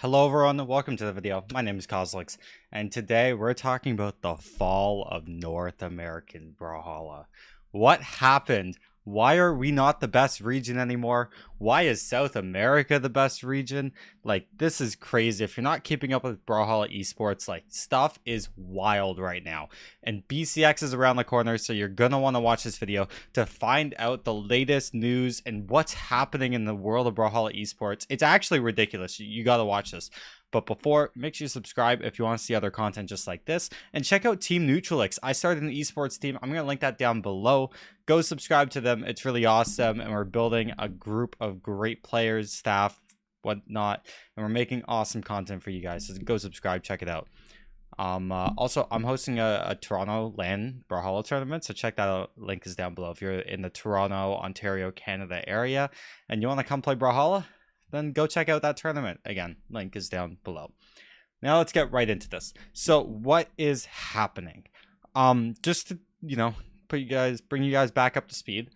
Hello everyone, welcome to the video. My name is Cosolix, and today we're talking about the fall of North American Brawlhalla. What happened? Why are we not the best region anymore? Why is South America the best region? Like, this is crazy. If you're not keeping up with Brawlhalla esports, like, stuff is wild right now. And BCX is around the corner, so you're gonna want to watch this video to find out the latest news and what's happening in the world of Brawlhalla esports. It's actually ridiculous. You gotta watch this. But before, make sure you subscribe if you want to see other content just like this. And check out Team Neutralix. I started an esports team. I'm going to link that down below. Go subscribe to them. It's really awesome. And we're building a group of great players, staff, whatnot. And we're making awesome content for you guys. So go subscribe. Check it out. Also, I'm hosting a Toronto LAN Brawlhalla tournament. So check that out. Link is down below. If you're in the Toronto, Ontario, Canada area and you want to come play Brawlhalla, then go check out that tournament. Again, link is down below. Now let's get right into this. So what is happening? Just to, bring you guys back up to speed.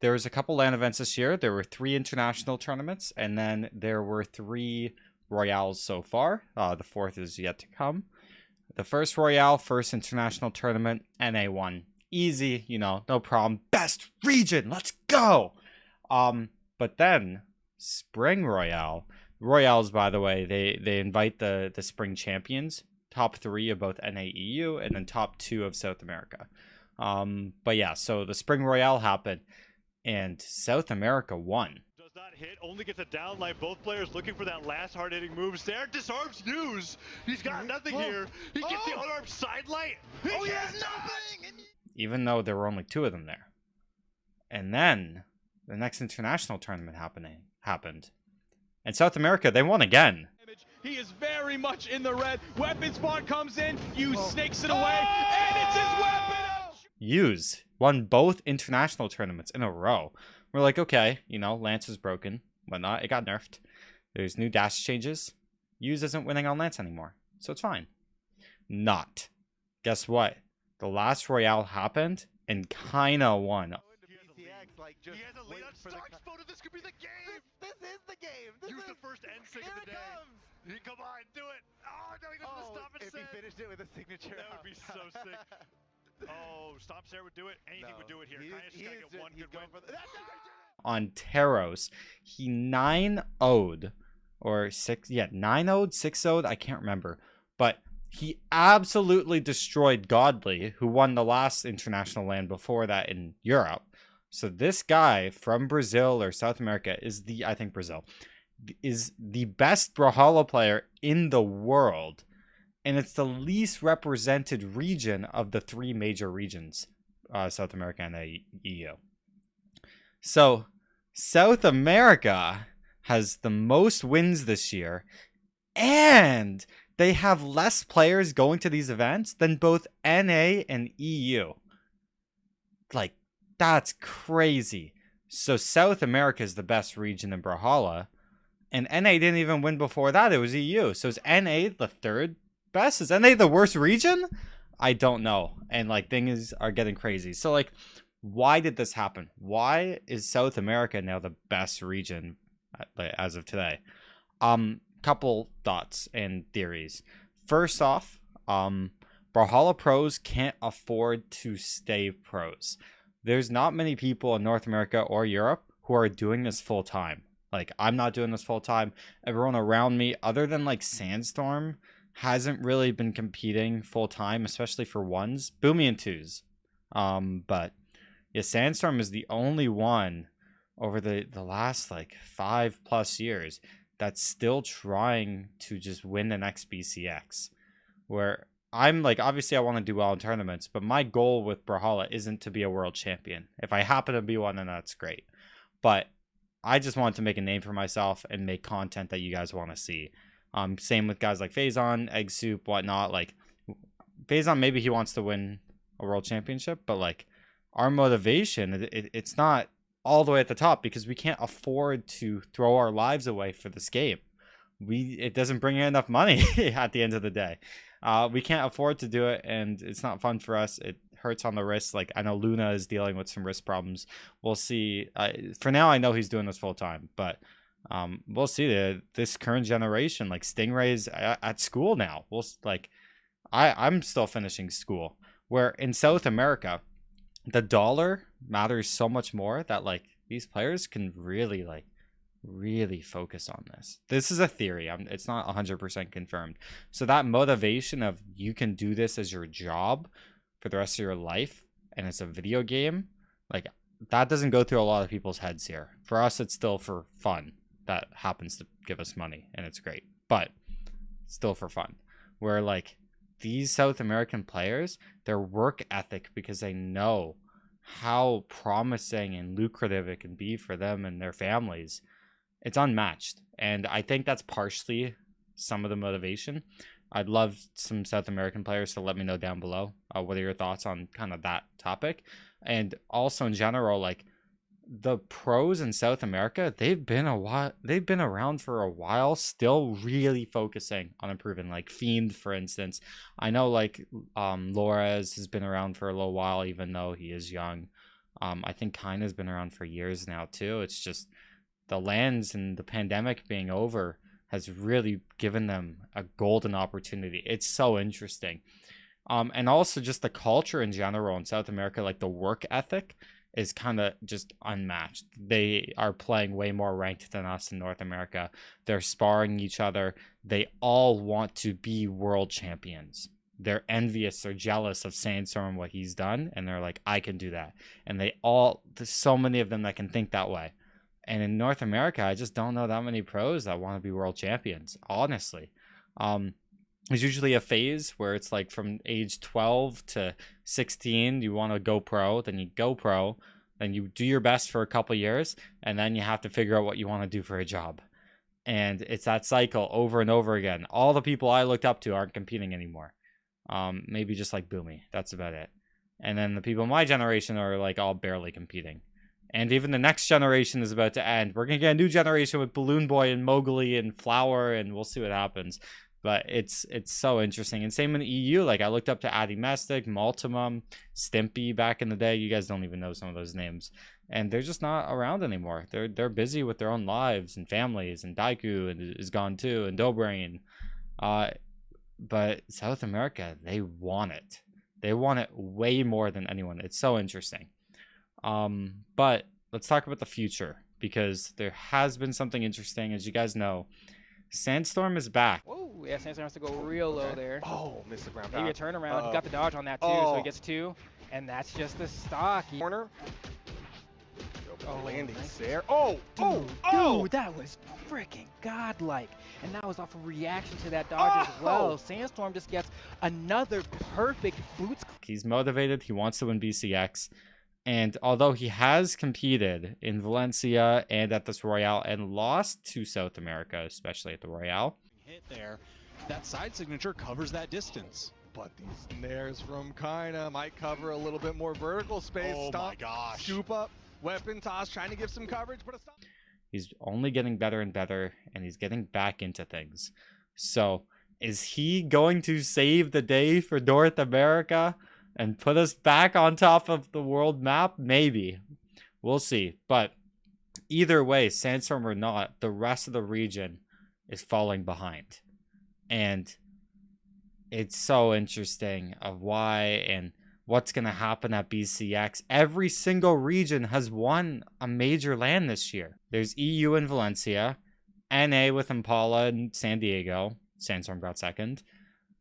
There was a couple LAN events this year. There were 3 international tournaments, and then there were 3 Royales so far. The 4th is yet to come. The first Royale, first international tournament, NA won. Easy, no problem. Best region, let's go! But then Spring Royales, by the way, they invite the spring champions, top 3 of both NAEU and then top 2 of South America. But yeah, so the Spring Royale happened and South America won. Does not hit, only gets a down line. Both players looking for that last hard-hitting moves there. Disarms News. He's got nothing here. He gets the unarmed sidelight. He has nothing. Even though there were only 2 of them there. And then the next international tournament happened. And South America, they won again. He is very much in the red. Weapon spawn comes in, snakes it away, and it's his weapon! Use won both international tournaments in a row. We're like, okay, Lance was broken, whatnot. It got nerfed. There's new dash changes. Use isn't winning on Lance anymore, so it's fine. Not. Guess what? The last Royale happened and kinda won. He has a lead on Stark's photo. This could be the game. This is the game. Use the first end sig of the day. Come on, do it. Oh, no, he doesn't stop and if he finished it with a signature. That would be so sick. Oh, Stop Stare would do it. Anything would do it here. Kind of just gotta get one good win. On Teros, he 9-0'd or 9-0'd, 6-0'd, I can't remember. But he absolutely destroyed Godly, who won the last international LAN before that in Europe. So this guy from Brazil or South America is I think Brazil, is the best Brawlhalla player in the world. And it's the least represented region of the 3 major regions, South America and the EU. So South America has the most wins this year, and they have less players going to these events than both NA and EU. Like, that's crazy. So South America is the best region in Brawlhalla, and NA didn't even win before that. It was EU. So is NA the 3rd best? Is NA the worst region? I don't know. And things are getting crazy. So why did this happen? Why is South America now the best region as of today? Couple thoughts and theories. First off, Brawlhalla pros can't afford to stay pros. There's not many people in North America or Europe who are doing this full time. I'm not doing this full time. Everyone around me, other than Sandstorm, hasn't really been competing full time, especially for 1s. Boomy and 2s. But yeah, Sandstorm is the only one over the last 5+ years that's still trying to just win the next BCX. Where I'm obviously I want to do well in tournaments, but my goal with Brawlhalla isn't to be a world champion. If I happen to be one, then that's great. But I just want to make a name for myself and make content that you guys want to see. Same with guys like Phazon, Egg Soup, whatnot. Phazon, maybe he wants to win a world championship, but our motivation, it's not all the way at the top because we can't afford to throw our lives away for this game. It doesn't bring in enough money at the end of the day. We can't afford to do it, and it's not fun for us. It hurts on the wrist. I know Luna is dealing with some wrist problems. We'll see. For now, I know he's doing this full time, but We'll see this current generation, like Stingray's at school now. I'm still finishing school. Where in South America, the dollar matters so much more that like these players can really focus on this. This is a theory. It's not 100% confirmed. So that motivation of you can do this as your job for the rest of your life, and it's a video game, like that doesn't go through a lot of people's heads here. For us, it's still for fun. That happens to give us money, and it's great, but still for fun. Where like these South American players, their work ethic, because they know how promising and lucrative it can be for them and their families, it's unmatched. And I think that's partially some of the motivation. I'd love some South American players to let me know down below what are your thoughts on kind of that topic. And also in general, like the pros in South America, they've been around for a while, still really focusing on improving. Like Fiend, for instance, I know like Lores has been around for a little while, even though he is young. I think Kaina's been around for years now too. It's just the lands and the pandemic being over has really given them a golden opportunity. It's so interesting. And also just the culture in general in South America, like the work ethic is kind of just unmatched. They are playing way more ranked than us in North America. They're sparring each other. They all want to be world champions. They're envious or jealous of Sandstorm, what he's done, and they're like, I can do that. And there's so many of them that can think that way. And in North America, I just don't know that many pros that want to be world champions, honestly. There's usually a phase where it's like from age 12 to 16, you want to go pro, then you go pro, then you do your best for a couple years, and then you have to figure out what you want to do for a job. And it's that cycle over and over again. All the people I looked up to aren't competing anymore. Maybe just like Boomy. That's about it. And then the people in my generation are like all barely competing. And even the next generation is about to end. We're going to get a new generation with Balloon Boy and Mowgli and Flower, and we'll see what happens. But it's so interesting. And same in the EU. Like I looked up to Addy Mestic, Multimum, Stimpy back in the day. You guys don't even know some of those names. And they're just not around anymore. They're busy with their own lives and families. And Daiku is gone too. And Dobrain. But South America, they want it. They want it way more than anyone. It's so interesting. But let's talk about the future, because there has been something interesting. As you guys know, Sandstorm is back. Whoa, yeah, Sandstorm has to go real low there. Oh, missed the ground. Maybe a turnaround. He got the dodge on that too, so he gets 2. And that's just the stock. Corner. Oh, landing nice. there. Oh, Dude, that was freaking godlike. And that was off a reaction to that dodge as well. Sandstorm just gets another perfect boots. He's motivated. He wants to win BCX. And although he has competed in Valencia and at this Royale and lost to South America, especially at the Royale, hit there, that side signature covers that distance. but these snares from Kaina might cover a little bit more vertical space. Oh Stomp, my gosh. Scoop up, weapon toss, trying to give some coverage, but a stop. he's only getting better and better, and he's getting back into things. So is he going to save the day for North America and put us back on top of the world map? Maybe. We'll see. But either way, Sandstorm or not, the rest of the region is falling behind. And it's so interesting of why and what's going to happen at BCX. Every single region has won a major LAN this year. There's EU in Valencia, NA with Impala and San Diego. Sandstorm got second.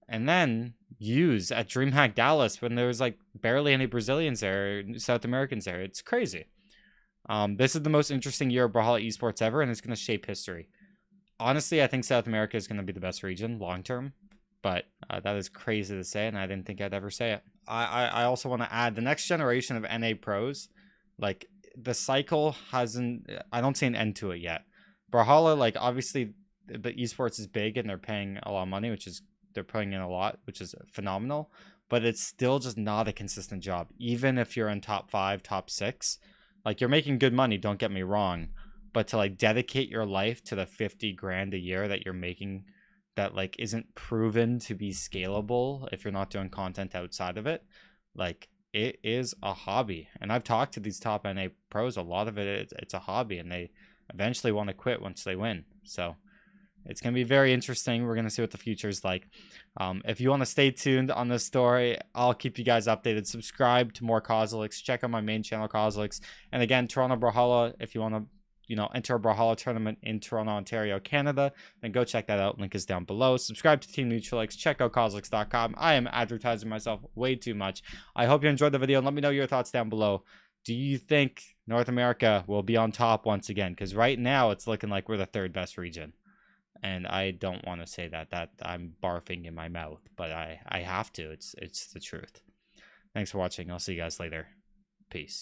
And then Use at DreamHack Dallas when there was like barely any Brazilians there, South Americans there. It's crazy. This is the most interesting year of Brawlhalla esports ever, and it's going to shape history. Honestly, I think South America is going to be the best region long term, but that is crazy to say, and I didn't think I'd ever say it. I also want to add the next generation of NA pros, like the cycle hasn't, I don't see an end to it yet. Brawlhalla, like obviously the esports is big and they're paying a lot of money, which is, they're putting in a lot, which is phenomenal, but it's still just not a consistent job. Even if you're in top 5, top 6, like you're making good money, don't get me wrong, but to like dedicate your life to the 50 grand a year that you're making that like isn't proven to be scalable if you're not doing content outside of it, like it is a hobby. And I've talked to these top NA pros, a lot of it's a hobby, and eventually want to quit once they win. So it's going to be very interesting. We're going to see what the future is like. If you want to stay tuned on this story, I'll keep you guys updated. Subscribe to more Cosolix. Check out my main channel, Cosolix. And again, Toronto Brawlhalla, if you want to, you know, enter a Brawlhalla tournament in Toronto, Ontario, Canada, then go check that out. Link is down below. Subscribe to Team Neutralix. Check out Cosolix.com. I am advertising myself way too much. I hope you enjoyed the video, and let me know your thoughts down below. Do you think North America will be on top once again? Because right now it's looking like we're the 3rd best region. And I don't want to say that I'm barfing in my mouth, but I have to. It's the truth. Thanks for watching. I'll see you guys later. Peace.